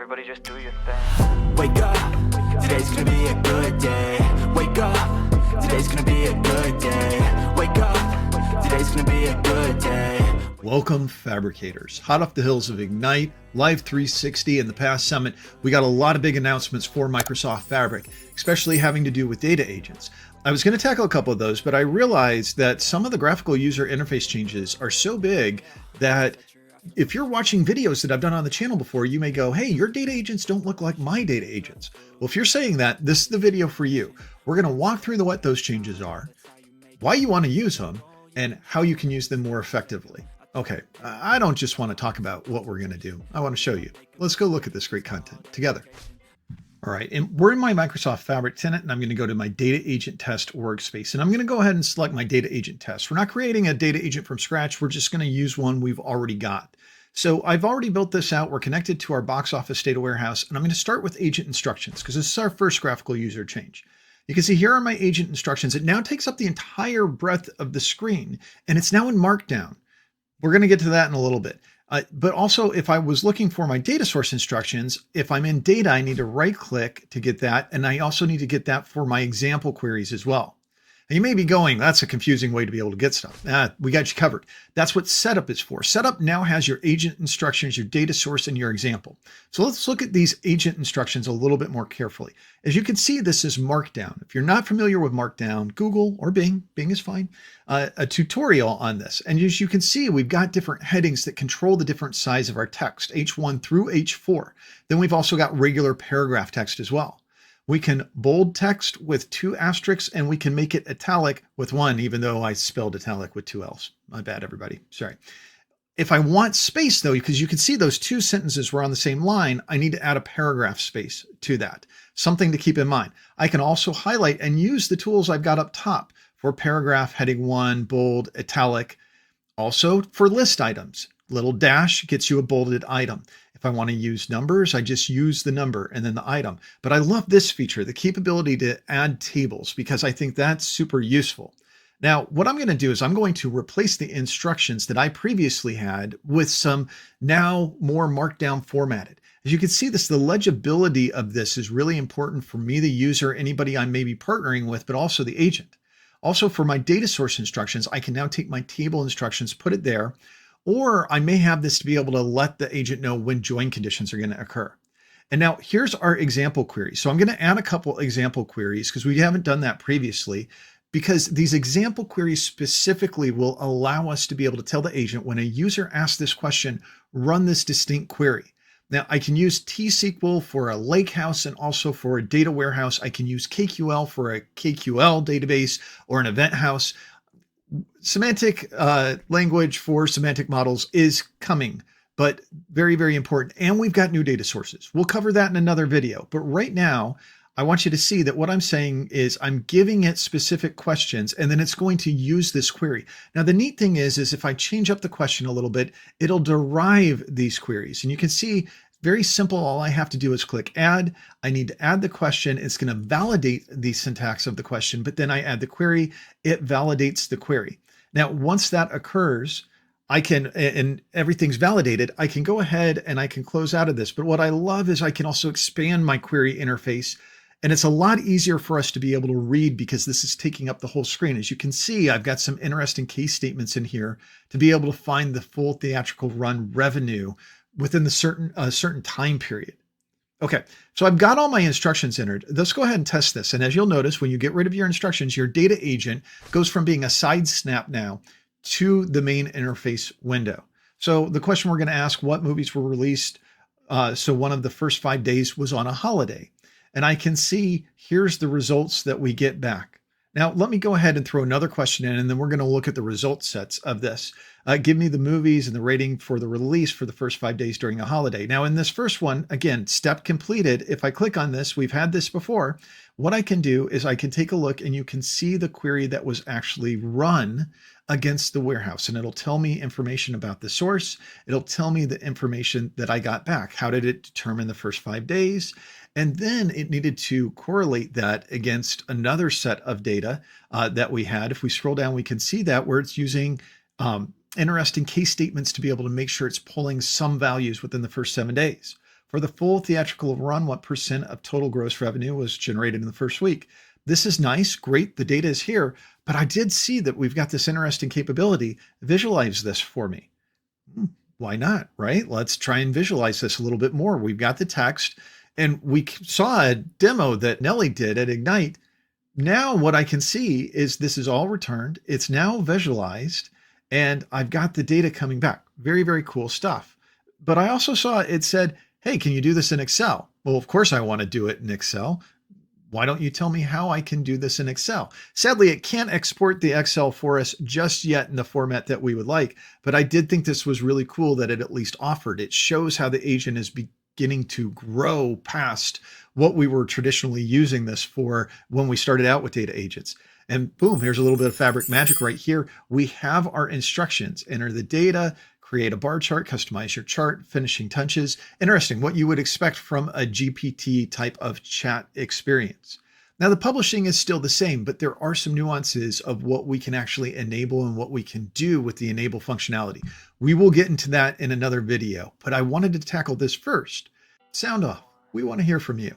everybody just do your thing. Wake up, today's gonna be a good day. Wake up, today's gonna be a good day. Wake up, today's gonna be a good day. Welcome, fabricators. Hot off the heels of Ignite, Live 360, and the past summit, we got a lot of big announcements for Microsoft Fabric, especially having to do with data agents. I was going to tackle a couple of those, but I realized that some of the graphical user interface changes are so big that if you're watching videos that I've done on the channel before, you may go, hey, your data agents don't look like my data agents. Well, if you're saying that, this is the video for you. We're going to walk through what those changes are, why you want to use them, and how you can use them more effectively. Okay, I don't just want to talk about what we're going to do. I want to show you. Let's go look at this great content together. All right, and we're in my Microsoft Fabric tenant, and I'm going to go to my data agent test workspace, and I'm going to go ahead and select my data agent test. We're not creating a data agent from scratch. We're just going to use one we've already got. So I've already built this out. We're connected to our box office data warehouse, and I'm going to start with agent instructions because this is our first graphical user change. You can see here are my agent instructions. It now takes up the entire breadth of the screen, and it's now in Markdown. We're going to get to that in a little bit. But also, if I was looking for my data source instructions, if I'm in data, I need to right click to get that. And I also need to get that for my example queries as well. And you may be going, that's a confusing way to be able to get stuff. We got you covered. That's what setup is for. Setup now has your agent instructions, your data source, and your example. So let's look at these agent instructions a little bit more carefully. As you can see, this is Markdown. If you're not familiar with Markdown, Google or Bing is fine, a tutorial on this. And as you can see, we've got different headings that control the different size of our text, H1 through H4. Then we've also got regular paragraph text as well. We can bold text with 2 asterisks, and we can make it italic with 1, even though I spelled italic with 2 L's. My bad, everybody. Sorry. If I want space, though, because you can see those 2 sentences were on the same line, I need to add a paragraph space to that. Something to keep in mind. I can also highlight and use the tools I've got up top for paragraph, heading 1, bold, italic. Also for list items. Little dash gets you a bolded item. If I want to use numbers, I just use the number and then the item. But I love this feature, the capability to add tables, because I think that's super useful. Now, what I'm going to do is I'm going to replace the instructions that I previously had with some now more Markdown formatted. As you can see, the legibility of this is really important for me, the user, anybody I may be partnering with, but also the agent. Also for my data source instructions, I can now take my table instructions, put it there. Or I may have this to be able to let the agent know when join conditions are going to occur. And now here's our example query. So I'm going to add a couple example queries because we haven't done that previously, because these example queries specifically will allow us to be able to tell the agent when a user asks this question, run this distinct query. Now I can use T-SQL for a lakehouse and also for a data warehouse. I can use KQL for a KQL database or an event house. Semantic language for semantic models is coming, but very, very important. And we've got new data sources. We'll cover that in another video. But right now, I want you to see that what I'm saying is I'm giving it specific questions, and then it's going to use this query. Now, the neat thing is if I change up the question a little bit, it'll derive these queries. And you can see very simple. All I have to do is click add. I need to add the question. It's going to validate the syntax of the question, but then I add the query. It validates the query. Now, once that occurs, I can, and everything's validated, I can go ahead and I can close out of this. But what I love is I can also expand my query interface, and it's a lot easier for us to be able to read because this is taking up the whole screen. As you can see, I've got some interesting case statements in here to be able to find the full theatrical run revenue within the certain time period. Okay, so I've got all my instructions entered. Let's go ahead and test this. And as you'll notice, when you get rid of your instructions, your data agent goes from being a side snap now to the main interface window. So the question we're going to ask, what movies were released? So one of the first 5 days was on a holiday. And I can see here's the results that we get back. Now, let me go ahead and throw another question in, and then we're going to look at the result sets of this. Give me the movies and the rating for the release for the first 5 days during a holiday. Now, in this first one, again, step completed. If I click on this, we've had this before. What I can do is I can take a look, and you can see the query that was actually run against the warehouse, and it'll tell me information about the source. It'll tell me the information that I got back. How did it determine the first 5 days? And then it needed to correlate that against another set of data that we had. If we scroll down, we can see that where it's using interesting case statements to be able to make sure it's pulling some values within the first 7 days. For the full theatrical run, what percent of total gross revenue was generated in the first week? This is nice, great, the data is here, but I did see that we've got this interesting capability. Visualize this for me. Why not, right? Let's try and visualize this a little bit more. We've got the text, and we saw a demo that Nelly did at Ignite. Now what I can see is this is all returned. It's now visualized, and I've got the data coming back. Very, very cool stuff. But I also saw it said, hey, can you do this in Excel? Well, of course I want to do it in Excel. Why don't you tell me how I can do this in Excel? Sadly, it can't export the Excel for us just yet in the format that we would like, but I did think this was really cool that it at least offered. It shows how the agent is beginning to grow past what we were traditionally using this for when we started out with data agents. And boom, here's a little bit of Fabric magic right here. We have our instructions. Enter the data, create a bar chart, customize your chart, finishing touches. Interesting, what you would expect from a GPT type of chat experience. Now the publishing is still the same, but there are some nuances of what we can actually enable and what we can do with the enable functionality. We will get into that in another video, but I wanted to tackle this first. Sound off. We want to hear from you.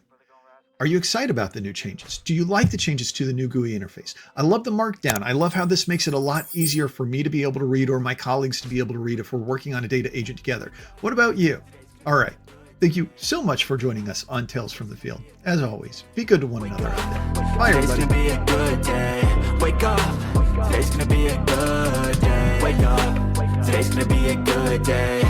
Are you excited about the new changes? Do you like the changes to the new GUI interface? I love the Markdown. I love how this makes it a lot easier for me to be able to read or my colleagues to be able to read if we're working on a data agent together. What about you? All right. Thank you so much for joining us on Tales from the Field. As always, be good to one another out there. Bye, everybody. Today's gonna be a good day. Wake up. Today's gonna be a good day. Wake up. Today's gonna be a good day.